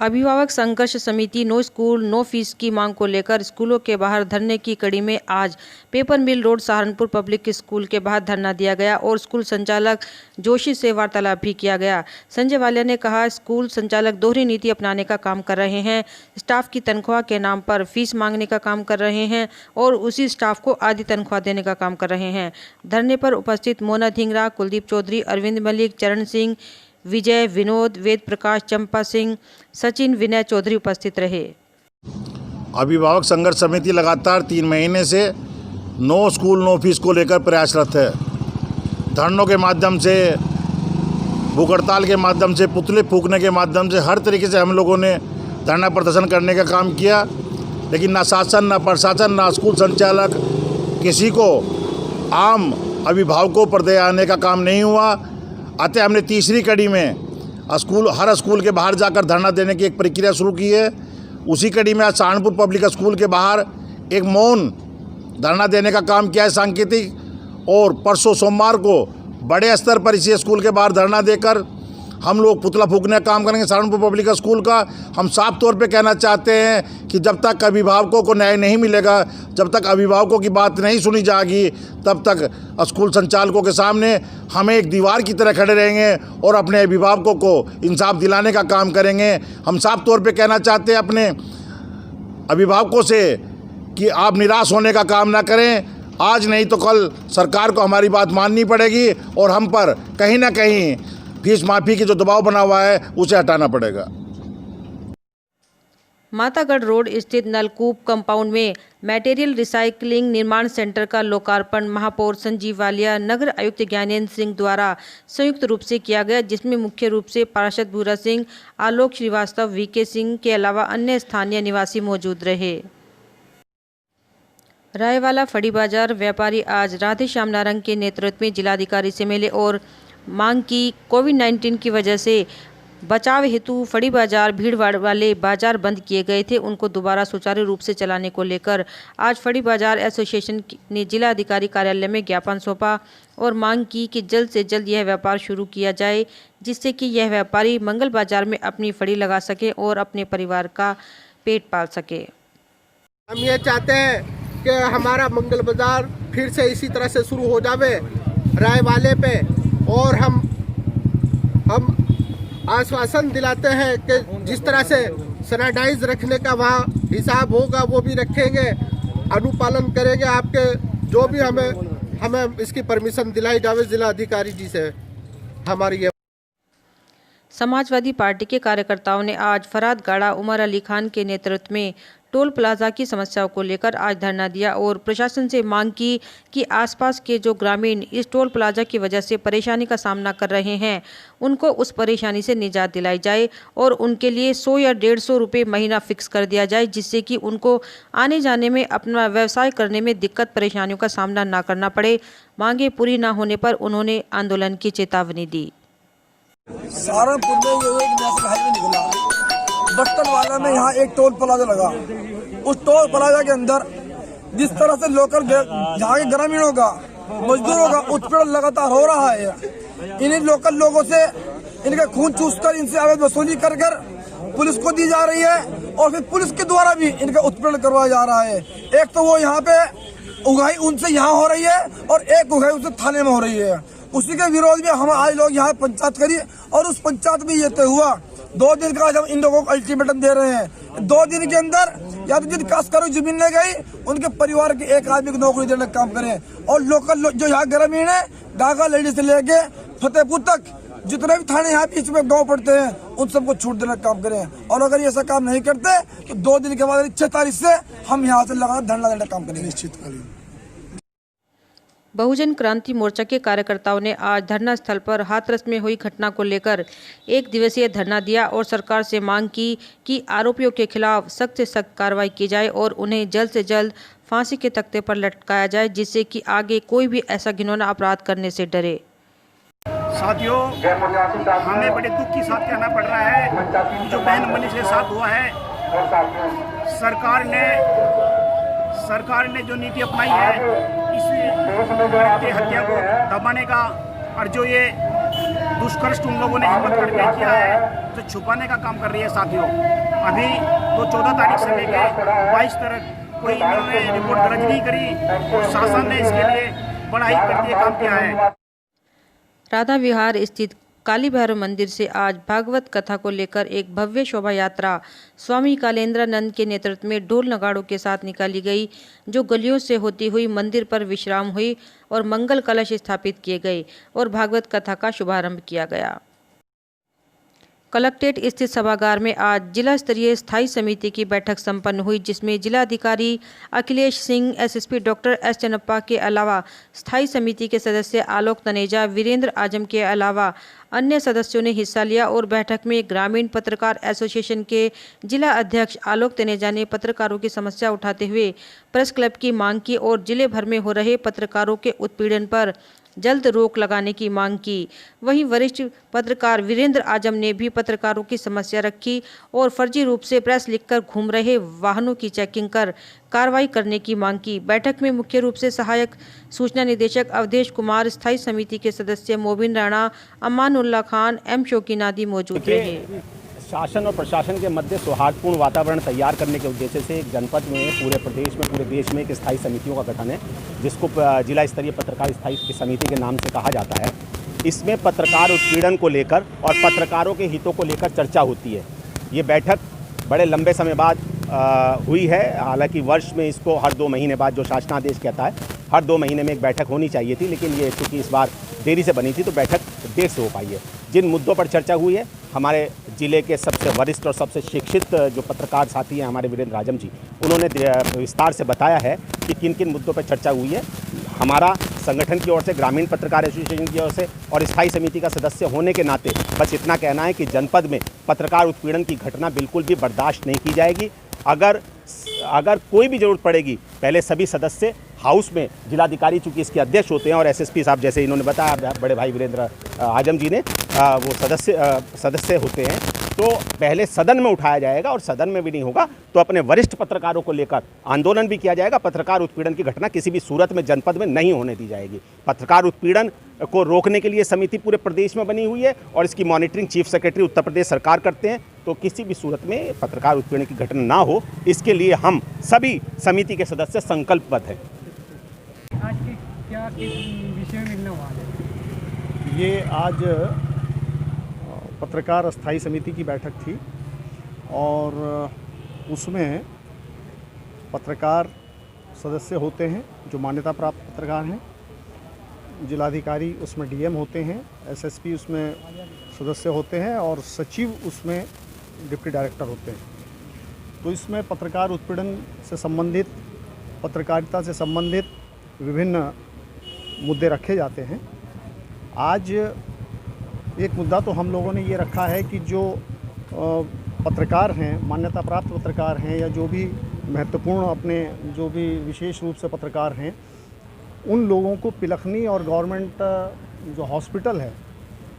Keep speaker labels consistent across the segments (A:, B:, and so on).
A: अभिभावक संघर्ष समिति नो स्कूल नो फीस की मांग को लेकर स्कूलों के बाहर धरने की कड़ी में आज paper mill road Saharanpur public school के बाहर धरना दिया गया और स्कूल संचालक जोशी से वार्तालाप भी किया गया। संजय वालिया ने कहा, स्कूल संचालक दोहरी नीति अपनाने का काम कर रहे हैं, स्टाफ की तनख्वाह के नाम पर फीस मांगने का काम कर रहे हैं और उसी स्टाफ को आधी तनख्वाह देने का काम कर रहे हैं। धरने पर उपस्थित मोना धिंगरा, कुलदीप चौधरी, अरविंद मलिक, चरण सिंह, विजय, विनोद, वेद प्रकाश, चंपा सिंह, सचिन, विनय चौधरी उपस्थित रहे।
B: अभिभावक संघर्ष समिति लगातार 3 महीने से नो स्कूल नो फीस को लेकर प्रयासरत है। धरनों के माध्यम से, भूख हड़ताल के माध्यम से, पुतले फूंकने के माध्यम से हर तरीके से हम लोगों ने धरना प्रदर्शन करने का काम किया, लेकिन ना शासन, ना प्रशासन, ना स्कूल संचालक, किसी को आम अभिभावकों पर दया आने का काम नहीं हुआ। अतः हमने तीसरी कड़ी में हर स्कूल के बाहर जाकर धरना देने की एक प्रक्रिया शुरू की है। उसी कड़ी में आज सहारनपुर पब्लिक स्कूल के बाहर एक मौन धरना देने का काम किया है सांकेतिक, और परसों सोमवार को बड़े स्तर पर इसी स्कूल के बाहर धरना देकर हम लोग पुतला फूंकने का काम करेंगे सहारनपुर पब्लिक स्कूल का। हम साफ तौर पे कहना चाहते हैं कि जब तक अभिभावकों को न्याय नहीं मिलेगा, जब तक अभिभावकों की बात नहीं सुनी जाएगी, तब तक स्कूल संचालकों के सामने हमें एक दीवार की तरह खड़े रहेंगे और अपने अभिभावकों को इंसाफ दिलाने का काम करेंगे। हम साफ तौर पे कहना चाहते हैं अपने अभिभावकों से कि आप निराश होने का काम ना करें। आज नहीं तो कल सरकार को हमारी बात माननी पड़ेगी और हम पर कहीं ना कहीं फीस माफी की जो दबाव बना हुआ है उसे हटाना पड़ेगा।
A: मातागढ़ रोड स्थित नलकूप कंपाउंड में मटेरियल रिसाइकलिंग निर्माण सेंटर का लोकार्पण महापौर संजीव वालिया, नगर आयुक्त ज्ञानेंद्र सिंह द्वारा संयुक्त रूप से किया गया, जिसमें मुख्य रूप से पार्षद भूरा सिंह, आलोक श्रीवास्तव, वीके सिंह के अलावा अन्य स्थानीय निवासी मौजूद रहे। रायवाला फड़ी बाजार व्यापारी आज राधे श्याम नारंग के नेतृत्व में जिलाधिकारी से मिले और मांग की कोविड-19 की वजह से बचाव हेतु फड़ी बाजार भीड़ वाले बाजार बंद किए गए थे, उनको दोबारा सुचारू रूप से चलाने को लेकर आज फड़ी बाजार एसोसिएशन ने जिला अधिकारी कार्यालय में ज्ञापन सौंपा और मांग की कि जल्द से जल्द यह व्यापार शुरू किया जाए, जिससे कि यह व्यापारी मंगल बाजार में अपनी फड़ी लगा सके और अपने परिवार का पेट पाल सके।
C: हम ये चाहते हैं कि हमारा मंगल बाजार फिर से इसी तरह से शुरू हो जावे राय वाले पे, और हम आश्वासन दिलाते हैं कि जिस तरह से सैनिटाइज रखने का वहाँ हिसाब होगा वो भी रखेंगे, अनुपालन करेंगे। आपके जो भी हमें इसकी परमिशन दिलाई जावे जिला अधिकारी जी से हमारी ये।
A: समाजवादी पार्टी के कार्यकर्ताओं ने आज फरहाद गाड़ा उमर अली खान के नेतृत्व में टोल प्लाजा की समस्याओं को लेकर आज धरना दिया और प्रशासन से मांग की कि आसपास के जो ग्रामीण इस टोल प्लाजा की वजह से परेशानी का सामना कर रहे हैं, उनको उस परेशानी से निजात दिलाई जाए और उनके लिए 100 या 150 रुपये महीना फिक्स कर दिया जाए, जिससे कि उनको आने जाने में, अपना व्यवसाय करने में दिक्कत परेशानियों का सामना ना करना पड़े। मांगे पूरी ना होने पर उन्होंने आंदोलन की चेतावनी दी।
D: सहारनपुर में एक नेशनल हाईवे निकला, बर्तन वाला में यहाँ एक टोल प्लाजा लगा। उस टोल प्लाजा के अंदर जिस तरह से लोकल यहाँ के ग्रामीणों का, मजदूरों का उत्पीड़न लगातार हो रहा है, इन्हीं लोकल लोगों से इनके खून चूसकर इनसे अवैध वसूली कर पुलिस को दी जा रही है और फिर पुलिस के द्वारा भी इनका उत्पीड़न करवाया जा रहा है। एक तो वो यहाँ पे उगाई उनसे यहाँ हो रही है और एक उगाई उनसे थाने में हो रही है। उसी के विरोध में हम आज लोग यहाँ पंचायत करी और उस पंचायत में ये तय हुआ 2 दिन का जब इन लोगों को अल्टीमेटम दे रहे हैं, 2 दिन के अंदर या तो जिन काश्तकारों की जमीन ले गई उनके परिवार के एक आदमी को नौकरी देने का काम करें और लोकल जो यहाँ ग्रामीण है, डागा लेडी से लेके फतेहपुर तक जितने भी थाने यहाँ बीच में गाँव पड़ते हैं उन सबको छूट देने का काम करें। और अगर ऐसा काम नहीं करते तो 2 दिन के बाद 6 तारीख से हम यहाँ से लगातार धरना देने का काम करेंगे निश्चित।
A: बहुजन क्रांति मोर्चा के कार्यकर्ताओं ने आज धरना स्थल पर हाथरस में हुई घटना को लेकर 1 दिवसीय धरना दिया और सरकार से मांग की कि आरोपियों के खिलाफ सख्त से सख्त कार्रवाई की जाए और उन्हें जल्द से जल्द फांसी के तख्ते पर लटकाया जाए, जिससे कि आगे कोई भी ऐसा घिनौना अपराध करने से डरे।
E: साथियों, हमें बड़े दुख के साथ कहना पड़ रहा है जो बहन मनीष के साथ हुआ है। सरकार ने जो नीति अपनाई है इस हत्या को दबाने का, और जो ये दुष्कर्ष उन लोगों ने हिम्मत करके किया है, तो छुपाने का काम कर रही है साथियों। अभी तो 14 तारीख से लेकर 22 तक कोई इन्होंने रिपोर्ट दर्ज नहीं करी और शासन ने इसके लिए बड़ा ही करके काम किया है।
A: राधा विहार स्थित काली भैरव मंदिर से आज भागवत कथा को लेकर एक भव्य शोभा यात्रा स्वामी कालेंद्रानंद के नेतृत्व में ढोल नगाड़ों के साथ निकाली गई, जो गलियों से होती हुई मंदिर पर विश्राम हुई और मंगल कलश स्थापित किए गए और भागवत कथा का शुभारंभ किया गया। कलेक्ट्रेट स्थित सभागार में आज जिला स्तरीय स्थायी समिति की बैठक संपन्न हुई, जिसमें जिलाधिकारी Akhilesh Singh, SSP doctor S Channappa के अलावा स्थायी समिति के सदस्य आलोक तनेजा, वीरेंद्र आजम के अलावा अन्य सदस्यों ने हिस्सा लिया और बैठक में ग्रामीण पत्रकार एसोसिएशन के जिला अध्यक्ष आलोक तनेजा ने पत्रकारों की समस्या उठाते हुए प्रेस क्लब की मांग की और जिले भर में हो रहे पत्रकारों के उत्पीड़न पर जल्द रोक लगाने की मांग की। वहीं वरिष्ठ पत्रकार वीरेंद्र आजम ने भी पत्रकारों की समस्या रखी और फर्जी रूप से प्रेस लिखकर घूम रहे वाहनों की चेकिंग कर कार्रवाई करने की मांग की। बैठक में मुख्य रूप से सहायक सूचना निदेशक अवधेश कुमार, स्थायी समिति के सदस्य मोबिन राणा, अमानुल्लाह खान, एम शौकीन आदि मौजूद रहे।
F: शासन और प्रशासन के मध्य सौहार्दपूर्ण वातावरण तैयार करने के उद्देश्य से एक जनपद में, पूरे प्रदेश में, पूरे देश में एक स्थायी समितियों का गठन है, जिसको जिला स्तरीय पत्रकार स्थायी समिति के नाम से कहा जाता है। इसमें पत्रकार उत्पीड़न को लेकर और पत्रकारों के हितों को लेकर चर्चा होती है। ये बैठक बड़े लंबे समय बाद हुई है। हालांकि वर्ष में इसको हर 2 महीने बाद, जो शासनादेश कहता है, हर 2 महीने में एक बैठक होनी चाहिए थी, लेकिन ये चूँकि इस बार देरी से बनी थी तो बैठक देर से हो पाई है। जिन मुद्दों पर चर्चा हुई है, हमारे ज़िले के सबसे वरिष्ठ और सबसे शिक्षित जो पत्रकार साथी हैं हमारे वीरेंद्र आजम जी, उन्होंने विस्तार से बताया है कि किन किन मुद्दों पर चर्चा हुई है। हमारा संगठन की ओर से, ग्रामीण पत्रकार एसोसिएशन की ओर से और स्थायी समिति का सदस्य होने के नाते बस इतना कहना है कि जनपद में पत्रकार उत्पीड़न की घटना बिल्कुल भी बर्दाश्त नहीं की जाएगी। अगर कोई भी ज़रूरत पड़ेगी, पहले सभी सदस्य हाउस में, जिलाधिकारी चूँकि इसके अध्यक्ष होते हैं और एसएसपी साहब, जैसे इन्होंने बताया बड़े भाई वीरेंद्र आजम जी ने, वो सदस्य होते हैं, तो पहले सदन में उठाया जाएगा और सदन में भी नहीं होगा तो अपने वरिष्ठ पत्रकारों को लेकर आंदोलन भी किया जाएगा। पत्रकार उत्पीड़न की घटना किसी भी सूरत में जनपद में नहीं होने दी जाएगी। पत्रकार उत्पीड़न को रोकने के लिए समिति पूरे प्रदेश में बनी हुई है और इसकी monitoring chief secretary Uttar Pradesh सरकार करते हैं। तो किसी भी सूरत में पत्रकार उत्पीड़न की घटना ना हो, इसके लिए हम सभी समिति के सदस्य संकल्पबद्ध हैं।
G: आज के क्या किस विषय में मिलने वाला है?
H: ये आज पत्रकार स्थायी समिति की बैठक थी और उसमें पत्रकार सदस्य होते हैं जो मान्यता प्राप्त पत्रकार हैं, जिलाधिकारी उसमें डीएम होते हैं, एसएसपी उसमें सदस्य होते हैं और सचिव उसमें डिप्टी डायरेक्टर होते हैं। तो इसमें पत्रकार उत्पीड़न से संबंधित, पत्रकारिता से संबंधित विभिन्न मुद्दे रखे जाते हैं। आज एक मुद्दा तो हम लोगों ने ये रखा है कि जो पत्रकार हैं, मान्यता प्राप्त पत्रकार हैं या जो भी महत्वपूर्ण, अपने जो भी विशेष रूप से पत्रकार हैं, उन लोगों को पिलखनी और गवर्नमेंट जो हॉस्पिटल है,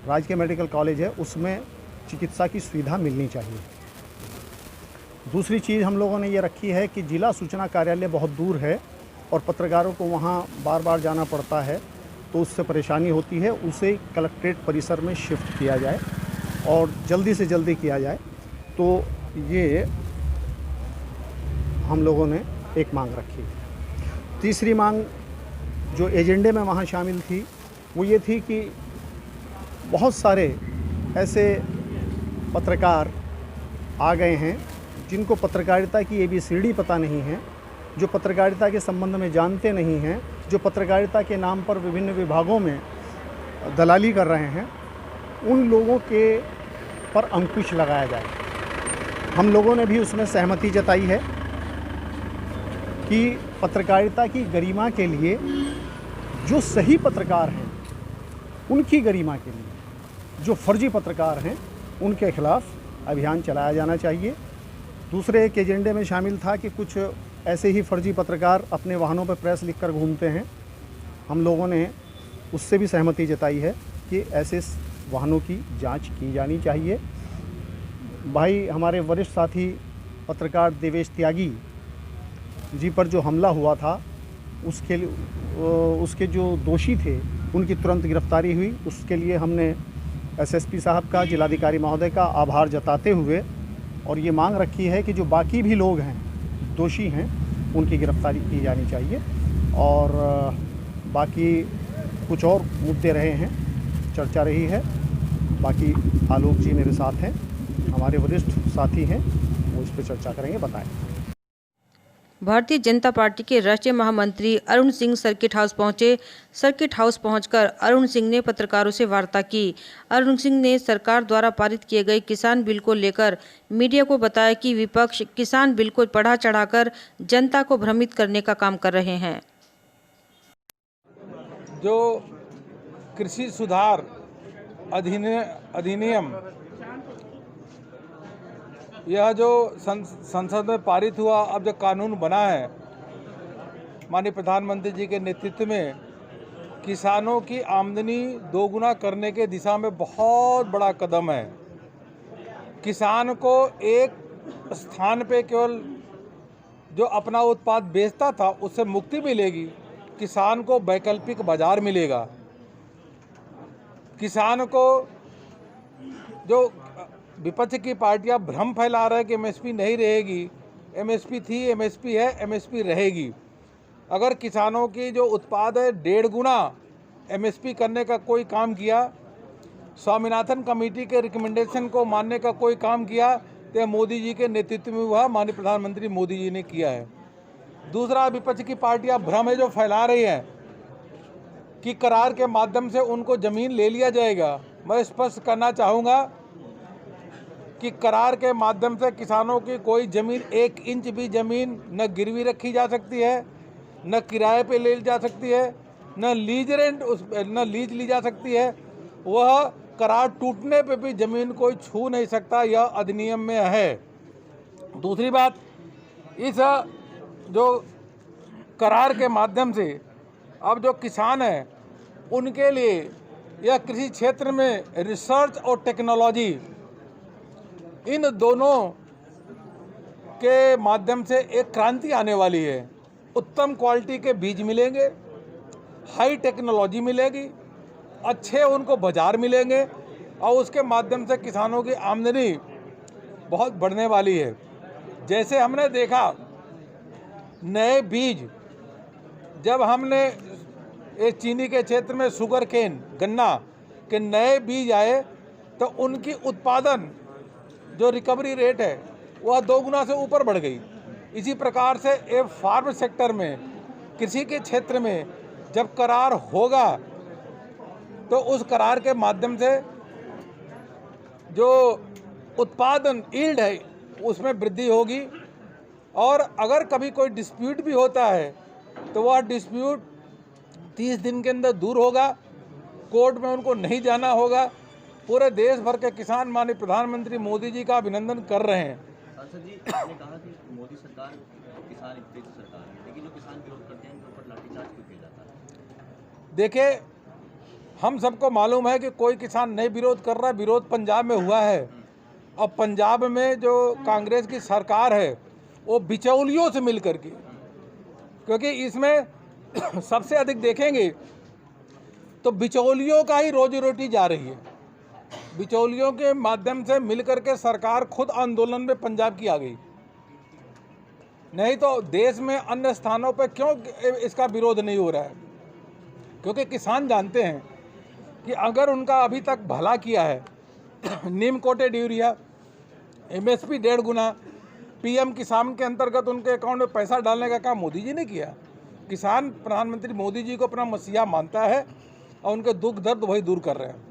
H: राजकीय मेडिकल कॉलेज है, उसमें चिकित्सा की सुविधा मिलनी चाहिए। दूसरी चीज़ हम लोगों ने ये रखी है कि जिला सूचना कार्यालय बहुत दूर है और पत्रकारों को वहाँ बार बार जाना पड़ता है, तो उससे परेशानी होती है। उसे कलेक्ट्रेट परिसर में शिफ्ट किया जाए और जल्दी से जल्दी किया जाए। तो ये हम लोगों ने एक मांग रखी। तीसरी मांग जो एजेंडे में वहाँ शामिल थी वो ये थी कि बहुत सारे ऐसे पत्रकार आ गए हैं जिनको पत्रकारिता की ABCD पता नहीं है, जो पत्रकारिता के संबंध में जानते नहीं हैं, जो पत्रकारिता के नाम पर विभिन्न विभागों में दलाली कर रहे हैं। उन लोगों के पर अंकुश लगाया जाए। हम लोगों ने भी उसमें सहमति जताई है कि पत्रकारिता की गरिमा के लिए जो सही पत्रकार हैं उनकी गरिमा के लिए जो फर्जी पत्रकार हैं उनके खिलाफ अभियान चलाया जाना चाहिए। दूसरे एक एजेंडे में शामिल था कि कुछ ऐसे ही फर्जी पत्रकार अपने वाहनों पर प्रेस लिखकर घूमते हैं। हम लोगों ने उससे भी सहमति जताई है कि ऐसे वाहनों की जांच की जानी चाहिए। भाई हमारे वरिष्ठ साथी पत्रकार देवेश त्यागी जी पर जो हमला हुआ था उसके जो दोषी थे उनकी तुरंत गिरफ्तारी हुई। उसके लिए हमने एसएसपी साहब का, जिलाधिकारी महोदय का आभार जताते हुए और ये मांग रखी है कि जो बाकी भी लोग हैं, दोषी हैं, उनकी गिरफ्तारी की जानी चाहिए। और बाकी कुछ और मुद्दे रहे हैं, चर्चा रही है। बाकी आलोक जी मेरे साथ हैं, हमारे वरिष्ठ साथी हैं, वो इस पर चर्चा करेंगे। बताएं।
A: भारतीय जनता पार्टी के राष्ट्रीय महामंत्री अरुण सिंह सर्किट हाउस पहुंचे। सर्किट हाउस पहुंचकर अरुण सिंह ने पत्रकारों से वार्ता की। अरुण सिंह ने सरकार द्वारा पारित किए गए किसान बिल को लेकर मीडिया को बताया कि विपक्ष किसान बिल को बढ़ा चढ़ाकर जनता को भ्रमित करने का काम कर रहे हैं।
I: जो कृषि सुधार अधिनियम यह जो संसद में पारित हुआ, अब जो कानून बना है माननीय प्रधानमंत्री जी के नेतृत्व में, किसानों की आमदनी दोगुना करने के दिशा में बहुत बड़ा कदम है। किसान को एक स्थान पे केवल जो अपना उत्पाद बेचता था उससे मुक्ति मिलेगी, किसान को वैकल्पिक बाजार मिलेगा। किसान को जो विपक्ष की पार्टियां भ्रम फैला रहे हैं कि एमएसपी नहीं रहेगी, एमएसपी थी, एमएसपी है, एमएसपी रहेगी। अगर किसानों की जो उत्पाद है 1.5 गुना एमएसपी करने का कोई काम किया, स्वामीनाथन कमेटी के रिकमेंडेशन को मानने का कोई काम किया, तो मोदी जी के नेतृत्व में हुआ, माननीय प्रधानमंत्री मोदी जी ने किया है। दूसरा, विपक्ष की पार्टियां भ्रम है जो फैला रही हैं कि करार के माध्यम से उनको ज़मीन ले लिया जाएगा। मैं स्पष्ट करना चाहूँगा कि करार के माध्यम से किसानों की कोई ज़मीन 1 इंच भी ज़मीन न गिरवी रखी जा सकती है, न किराए पे ले जा सकती है, न लीज ली जा सकती है। वह करार टूटने पे भी ज़मीन कोई छू नहीं सकता, यह अधिनियम में है। दूसरी बात, इस जो करार के माध्यम से अब जो किसान हैं उनके लिए यह कृषि क्षेत्र में रिसर्च और टेक्नोलॉजी, इन दोनों के माध्यम से एक क्रांति आने वाली है। उत्तम क्वालिटी के बीज मिलेंगे, हाई टेक्नोलॉजी मिलेगी, अच्छे उनको बाजार मिलेंगे और उसके माध्यम से किसानों की आमदनी बहुत बढ़ने वाली है। जैसे हमने देखा नए बीज, जब हमने इस चीनी के क्षेत्र में शुगर केन, गन्ना के नए बीज आए तो उनकी उत्पादन जो रिकवरी रेट है वह 2 गुना से ऊपर बढ़ गई। इसी प्रकार से एक फार्म सेक्टर में, कृषि के क्षेत्र में जब करार होगा तो उस करार के माध्यम से जो उत्पादन यील्ड है उसमें वृद्धि होगी। और अगर कभी कोई डिस्प्यूट भी होता है तो वह डिस्प्यूट 30 दिन के अंदर दूर होगा, कोर्ट में उनको नहीं जाना होगा। पूरे देश भर के किसान माननीय प्रधानमंत्री मोदी जी का अभिनंदन कर रहे हैं।
J: सांसद जी, आपने कहा कि मोदी सरकार किसान हित सरकार है, लेकिन जो किसान विरोध करते हैं उनके ऊपर लाठीचार्ज क्यों किया जाता है?
I: देखिए, हम सबको मालूम है कि कोई किसान नहीं विरोध कर रहा है। विरोध पंजाब में हुआ है और पंजाब में जो कांग्रेस की सरकार है वो बिचौलियों से मिल करके, क्योंकि इसमें सबसे अधिक देखेंगे तो बिचौलियों का ही रोजी रोटी जा रही है। बिचौलियों के माध्यम से मिलकर के सरकार खुद आंदोलन में पंजाब की आ गई। नहीं तो देश में अन्य स्थानों पर क्यों इसका विरोध नहीं हो रहा है? क्योंकि किसान जानते हैं कि अगर उनका अभी तक भला किया है, नीम कोटेड यूरिया, एमएसपी 1.5 गुना, पीएम किसान के अंतर्गत उनके अकाउंट में पैसा डालने का काम मोदी जी ने किया। किसान प्रधानमंत्री मोदी जी को अपना मसीहा मानता है और उनके दुख दर्द वही दूर कर रहे हैं।